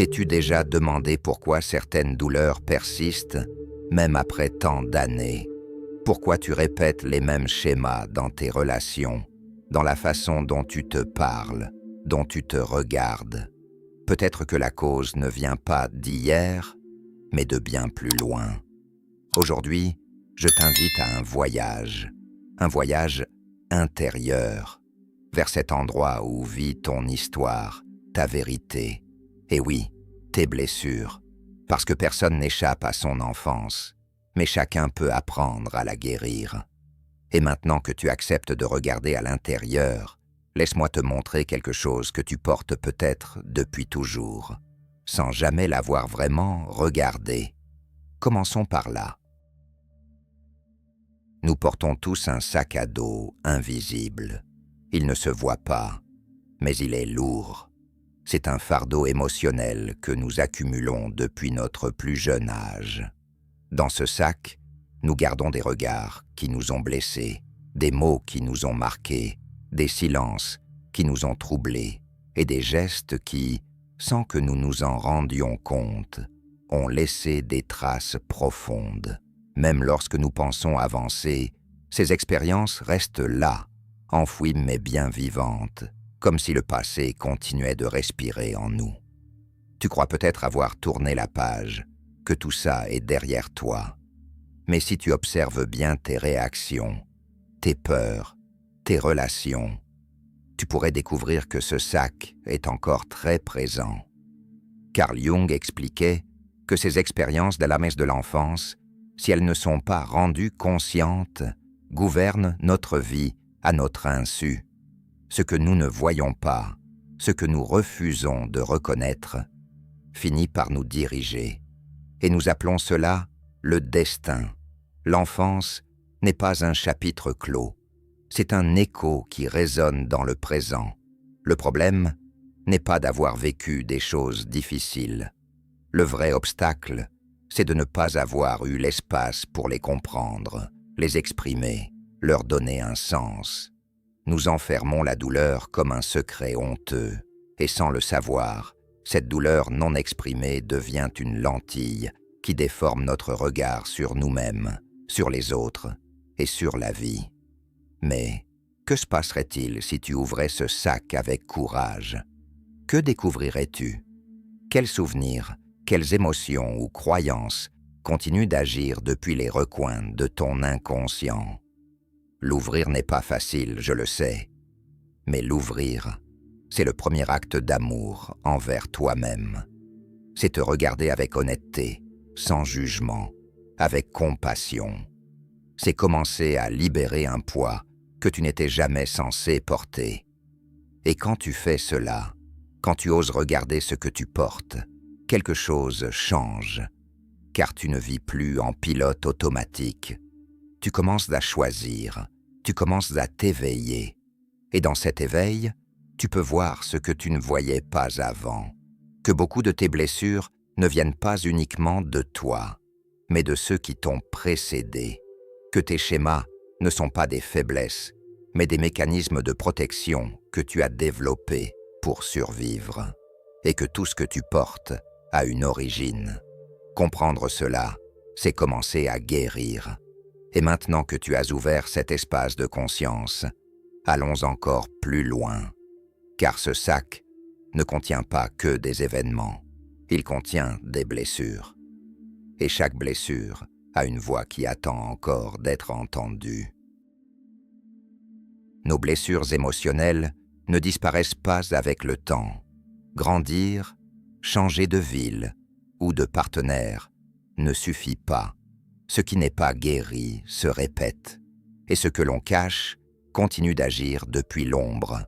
T'es-tu déjà demandé pourquoi certaines douleurs persistent, même après tant d'années? Pourquoi tu répètes les mêmes schémas dans tes relations, dans la façon dont tu te parles, dont tu te regardes? Peut-être que la cause ne vient pas d'hier, mais de bien plus loin. Aujourd'hui, je t'invite à un voyage intérieur, vers cet endroit où vit ton histoire, ta vérité, et oui, tes blessures, parce que personne n'échappe à son enfance, mais chacun peut apprendre à la guérir. Et maintenant que tu acceptes de regarder à l'intérieur, laisse-moi te montrer quelque chose que tu portes peut-être depuis toujours, sans jamais l'avoir vraiment regardé. Commençons par là. Nous portons tous un sac à dos invisible. Il ne se voit pas, mais il est lourd. C'est un fardeau émotionnel que nous accumulons depuis notre plus jeune âge. Dans ce sac, nous gardons des regards qui nous ont blessés, des mots qui nous ont marqués, des silences qui nous ont troublés et des gestes qui, sans que nous nous en rendions compte, ont laissé des traces profondes. Même lorsque nous pensons avancer, ces expériences restent là, enfouies mais bien vivantes, comme si le passé continuait de respirer en nous. Tu crois peut-être avoir tourné la page, que tout ça est derrière toi. Mais si tu observes bien tes réactions, tes peurs, tes relations, tu pourrais découvrir que ce sac est encore très présent. Carl Jung expliquait que ces expériences de la messe de l'enfance, si elles ne sont pas rendues conscientes, gouvernent notre vie à notre insu. Ce que nous ne voyons pas, ce que nous refusons de reconnaître, finit par nous diriger. Et nous appelons cela le destin. L'enfance n'est pas un chapitre clos, c'est un écho qui résonne dans le présent. Le problème n'est pas d'avoir vécu des choses difficiles. Le vrai obstacle, c'est de ne pas avoir eu l'espace pour les comprendre, les exprimer, leur donner un sens. Nous enfermons la douleur comme un secret honteux, et sans le savoir, cette douleur non exprimée devient une lentille qui déforme notre regard sur nous-mêmes, sur les autres et sur la vie. Mais que se passerait-il si tu ouvrais ce sac avec courage? Que découvrirais-tu? Quels souvenirs, quelles émotions ou croyances continuent d'agir depuis les recoins de ton inconscient? L'ouvrir n'est pas facile, je le sais, mais l'ouvrir, c'est le premier acte d'amour envers toi-même. C'est te regarder avec honnêteté, sans jugement, avec compassion. C'est commencer à libérer un poids que tu n'étais jamais censé porter. Et quand tu fais cela, quand tu oses regarder ce que tu portes, quelque chose change, car tu ne vis plus en pilote automatique. Tu commences à choisir, tu commences à t'éveiller. Et dans cet éveil, tu peux voir ce que tu ne voyais pas avant, que beaucoup de tes blessures ne viennent pas uniquement de toi, mais de ceux qui t'ont précédé, que tes schémas ne sont pas des faiblesses, mais des mécanismes de protection que tu as développés pour survivre, et que tout ce que tu portes a une origine. Comprendre cela, c'est commencer à guérir. Et maintenant que tu as ouvert cet espace de conscience, allons encore plus loin, car ce sac ne contient pas que des événements, il contient des blessures. Et chaque blessure a une voix qui attend encore d'être entendue. Nos blessures émotionnelles ne disparaissent pas avec le temps. Grandir, changer de ville ou de partenaire ne suffit pas. Ce qui n'est pas guéri se répète, et ce que l'on cache continue d'agir depuis l'ombre.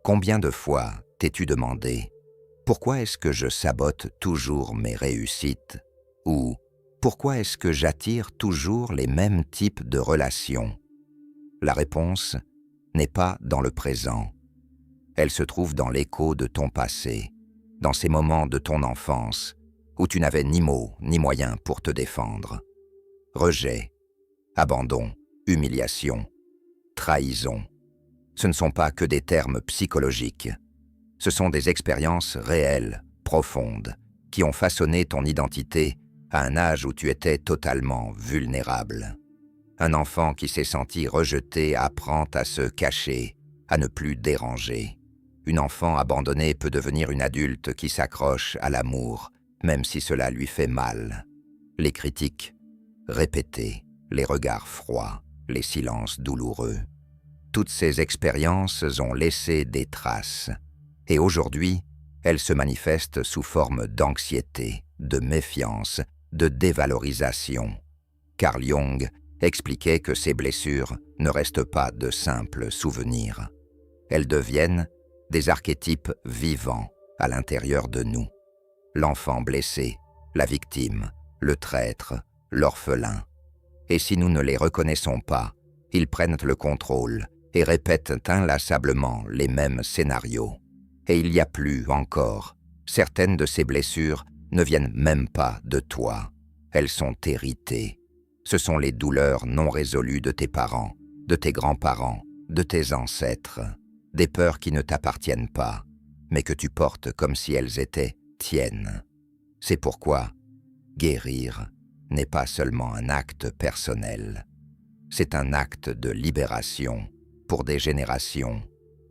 Combien de fois t'es-tu demandé « Pourquoi est-ce que je sabote toujours mes réussites ?» ou « Pourquoi est-ce que j'attire toujours les mêmes types de relations ?» La réponse n'est pas dans le présent. Elle se trouve dans l'écho de ton passé, dans ces moments de ton enfance où tu n'avais ni mots ni moyens pour te défendre. Rejet, abandon, humiliation, trahison. Ce ne sont pas que des termes psychologiques. Ce sont des expériences réelles, profondes, qui ont façonné ton identité à un âge où tu étais totalement vulnérable. Un enfant qui s'est senti rejeté apprend à se cacher, à ne plus déranger. Une enfant abandonnée peut devenir une adulte qui s'accroche à l'amour, même si cela lui fait mal. Les critiques répétées, les regards froids, les silences douloureux. Toutes ces expériences ont laissé des traces. Et aujourd'hui, elles se manifestent sous forme d'anxiété, de méfiance, de dévalorisation. Carl Jung expliquait que ces blessures ne restent pas de simples souvenirs. Elles deviennent des archétypes vivants à l'intérieur de nous. L'enfant blessé, la victime, le traître, l'orphelin. Et si nous ne les reconnaissons pas, ils prennent le contrôle et répètent inlassablement les mêmes scénarios. Et il y a plus encore. Certaines de ces blessures ne viennent même pas de toi. Elles sont héritées. Ce sont les douleurs non résolues de tes parents, de tes grands-parents, de tes ancêtres. Des peurs qui ne t'appartiennent pas, mais que tu portes comme si elles étaient tiennes. C'est pourquoi guérir n'est pas seulement un acte personnel. C'est un acte de libération pour des générations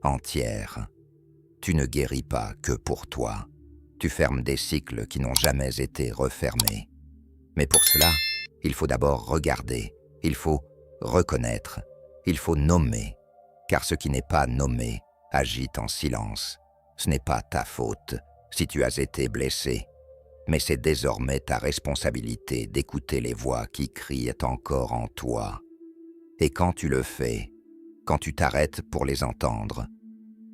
entières. Tu ne guéris pas que pour toi. Tu fermes des cycles qui n'ont jamais été refermés. Mais pour cela, il faut d'abord regarder, il faut reconnaître, il faut nommer. Car ce qui n'est pas nommé agite en silence. Ce n'est pas ta faute si tu as été blessé. Mais c'est désormais ta responsabilité d'écouter les voix qui crient encore en toi. Et quand tu le fais, quand tu t'arrêtes pour les entendre,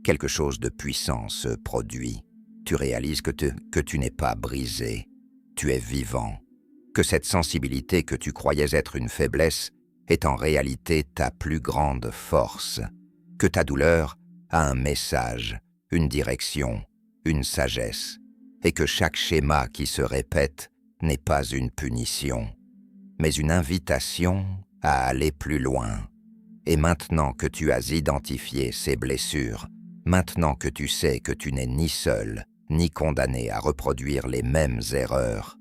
quelque chose de puissant se produit. Tu réalises que tu n'es pas brisé, tu es vivant, que cette sensibilité que tu croyais être une faiblesse est en réalité ta plus grande force, que ta douleur a un message, une direction, une sagesse, et que chaque schéma qui se répète n'est pas une punition, mais une invitation à aller plus loin. Et maintenant que tu as identifié ces blessures, maintenant que tu sais que tu n'es ni seul, ni condamné à reproduire les mêmes erreurs,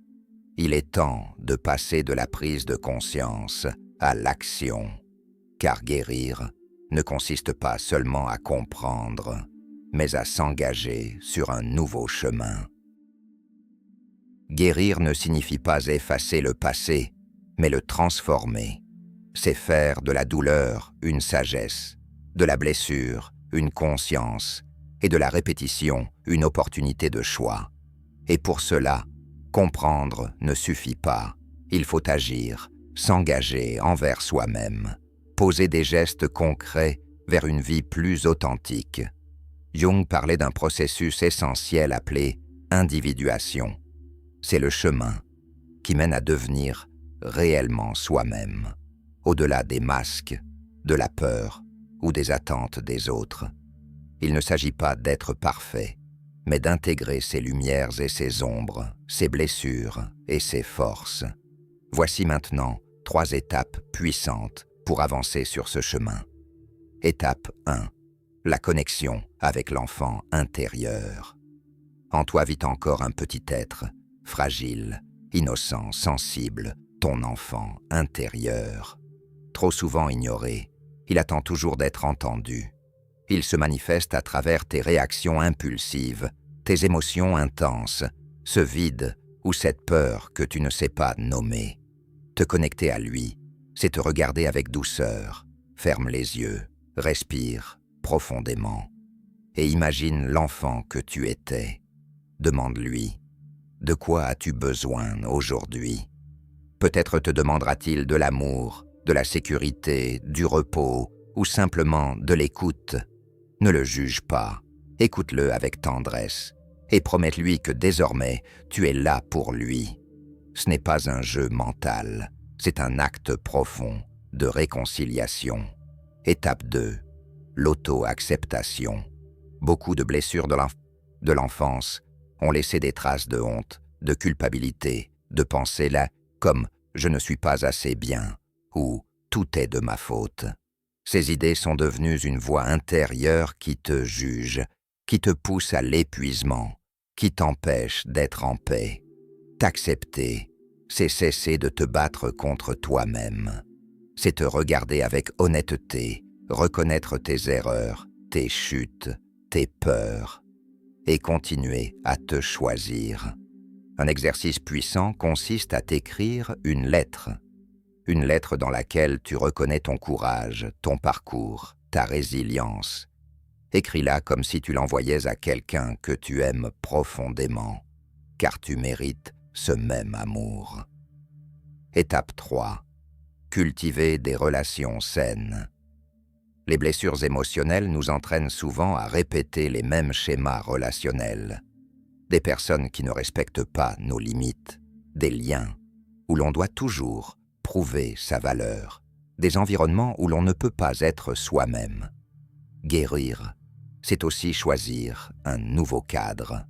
il est temps de passer de la prise de conscience à l'action. Car guérir ne consiste pas seulement à comprendre, mais à s'engager sur un nouveau chemin. Guérir ne signifie pas effacer le passé, mais le transformer. C'est faire de la douleur une sagesse, de la blessure une conscience et de la répétition une opportunité de choix. Et pour cela, comprendre ne suffit pas. Il faut agir, s'engager envers soi-même, poser des gestes concrets vers une vie plus authentique. Jung parlait d'un processus essentiel appelé individuation. C'est le chemin qui mène à devenir réellement soi-même, au-delà des masques, de la peur ou des attentes des autres. Il ne s'agit pas d'être parfait, mais d'intégrer ses lumières et ses ombres, ses blessures et ses forces. Voici maintenant 3 étapes puissantes pour avancer sur ce chemin. Étape 1. La connexion avec l'enfant intérieur. En toi vit encore un petit être, fragile, innocent, sensible, ton enfant intérieur. Trop souvent ignoré, il attend toujours d'être entendu. Il se manifeste à travers tes réactions impulsives, tes émotions intenses, ce vide ou cette peur que tu ne sais pas nommer. Te connecter à lui, c'est te regarder avec douceur. Ferme les yeux, respire profondément et imagine l'enfant que tu étais. Demande-lui, de quoi as-tu besoin aujourd'hui? Peut-être te demandera-t-il de l'amour, de la sécurité, du repos ou simplement de l'écoute. Ne le juge pas, écoute-le avec tendresse et promets-lui que désormais tu es là pour lui. Ce n'est pas un jeu mental, c'est un acte profond de réconciliation. Étape 2. L'auto-acceptation. Beaucoup de blessures de l'enfance ont laissé des traces de honte, de culpabilité, de pensées là comme « je ne suis pas assez bien » ou « tout est de ma faute ». Ces idées sont devenues une voix intérieure qui te juge, qui te pousse à l'épuisement. qui t'empêche d'être en paix. T'accepter, c'est cesser de te battre contre toi-même. C'est te regarder avec honnêteté, reconnaître tes erreurs, tes chutes, tes peurs, et continuer à te choisir. Un exercice puissant consiste à t'écrire une lettre dans laquelle tu reconnais ton courage, ton parcours, ta résilience. Écris-la comme si tu l'envoyais à quelqu'un que tu aimes profondément, car tu mérites ce même amour. Étape 3. Cultiver des relations saines. Les blessures émotionnelles nous entraînent souvent à répéter les mêmes schémas relationnels. Des personnes qui ne respectent pas nos limites, des liens où l'on doit toujours prouver sa valeur, des environnements où l'on ne peut pas être soi-même. Guérir, c'est aussi choisir un nouveau cadre.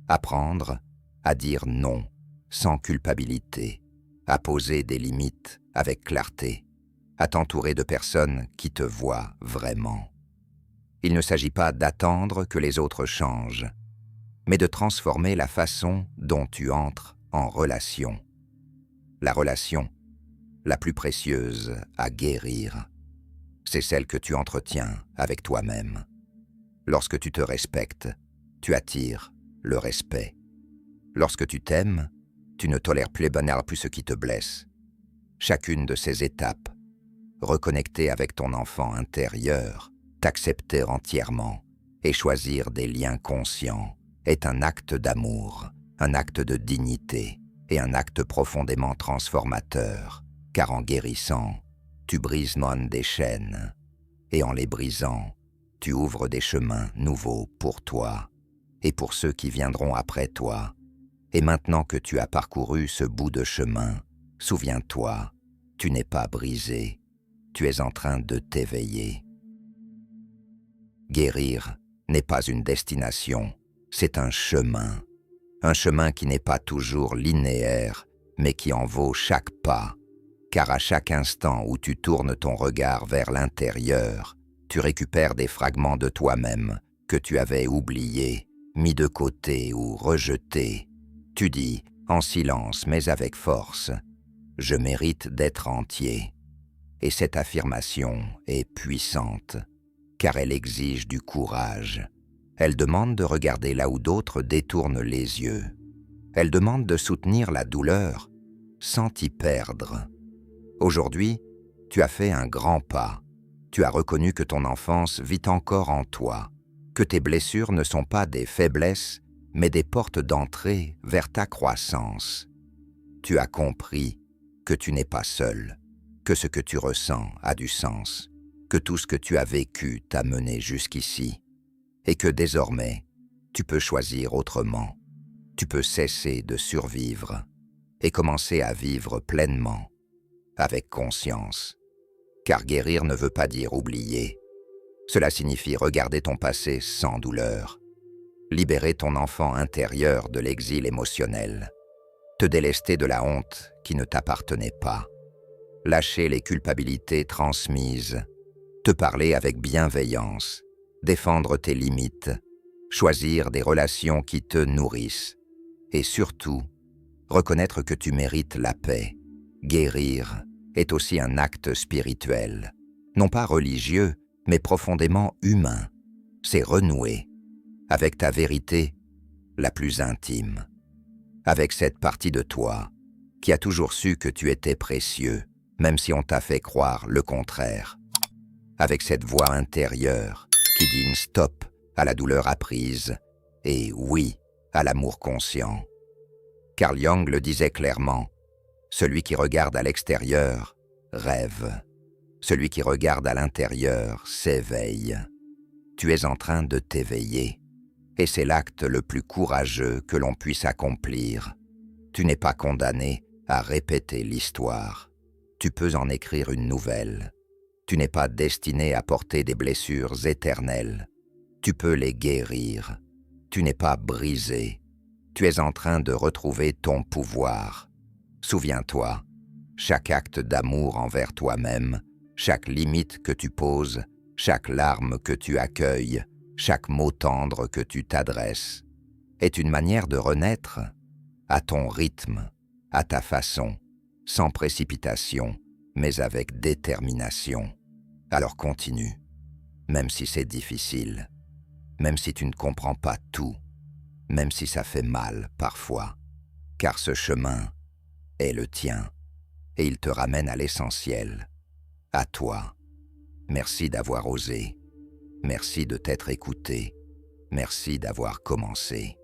Apprendre à dire non sans culpabilité, à poser des limites avec clarté, à t'entourer de personnes qui te voient vraiment. Il ne s'agit pas d'attendre que les autres changent, mais de transformer la façon dont tu entres en relation. La relation la plus précieuse à guérir, c'est celle que tu entretiens avec toi-même. Lorsque tu te respectes, tu attires le respect. Lorsque tu t'aimes, tu ne tolères plus ce qui te blesse. Chacune de ces étapes, reconnecter avec ton enfant intérieur, t'accepter entièrement et choisir des liens conscients, est un acte d'amour, un acte de dignité et un acte profondément transformateur, car en guérissant, tu brises des chaînes, et en les brisant, tu ouvres des chemins nouveaux pour toi et pour ceux qui viendront après toi. Et maintenant que tu as parcouru ce bout de chemin, souviens-toi, tu n'es pas brisé, tu es en train de t'éveiller. Guérir n'est pas une destination, c'est un chemin qui n'est pas toujours linéaire, mais qui en vaut chaque pas, car à chaque instant où tu tournes ton regard vers l'intérieur, tu récupères des fragments de toi-même que tu avais oubliés, mis de côté ou rejetés. Tu dis, en silence mais avec force, « Je mérite d'être entier ». Et cette affirmation est puissante, car elle exige du courage. Elle demande de regarder là où d'autres détournent les yeux. Elle demande de soutenir la douleur sans t'y perdre. Aujourd'hui, tu as fait un grand pas. Tu as reconnu que ton enfance vit encore en toi, que tes blessures ne sont pas des faiblesses, mais des portes d'entrée vers ta croissance. Tu as compris que tu n'es pas seul, que ce que tu ressens a du sens, que tout ce que tu as vécu t'a mené jusqu'ici, et que désormais, tu peux choisir autrement. Tu peux cesser de survivre et commencer à vivre pleinement, avec conscience. Car guérir ne veut pas dire oublier. Cela signifie regarder ton passé sans douleur, libérer ton enfant intérieur de l'exil émotionnel, te délester de la honte qui ne t'appartenait pas, lâcher les culpabilités transmises, te parler avec bienveillance, défendre tes limites, choisir des relations qui te nourrissent, et surtout, reconnaître que tu mérites la paix. Guérir est aussi un acte spirituel, non pas religieux, mais profondément humain. C'est renouer avec ta vérité la plus intime, avec cette partie de toi qui a toujours su que tu étais précieux, même si on t'a fait croire le contraire, avec cette voix intérieure qui dit stop à la douleur apprise et oui à l'amour conscient. Carl Jung le disait clairement, celui qui regarde à l'extérieur rêve, celui qui regarde à l'intérieur s'éveille. Tu es en train de t'éveiller, et c'est l'acte le plus courageux que l'on puisse accomplir. Tu n'es pas condamné à répéter l'histoire, tu peux en écrire une nouvelle. Tu n'es pas destiné à porter des blessures éternelles, tu peux les guérir. Tu n'es pas brisé, tu es en train de retrouver ton pouvoir. Souviens-toi, chaque acte d'amour envers toi-même, chaque limite que tu poses, chaque larme que tu accueilles, chaque mot tendre que tu t'adresses, est une manière de renaître à ton rythme, à ta façon, sans précipitation, mais avec détermination. Alors continue, même si c'est difficile, même si tu ne comprends pas tout, même si ça fait mal parfois, car ce chemin est le tien et il te ramène à l'essentiel, à toi. Merci d'avoir osé, merci de t'être écouté, merci d'avoir commencé.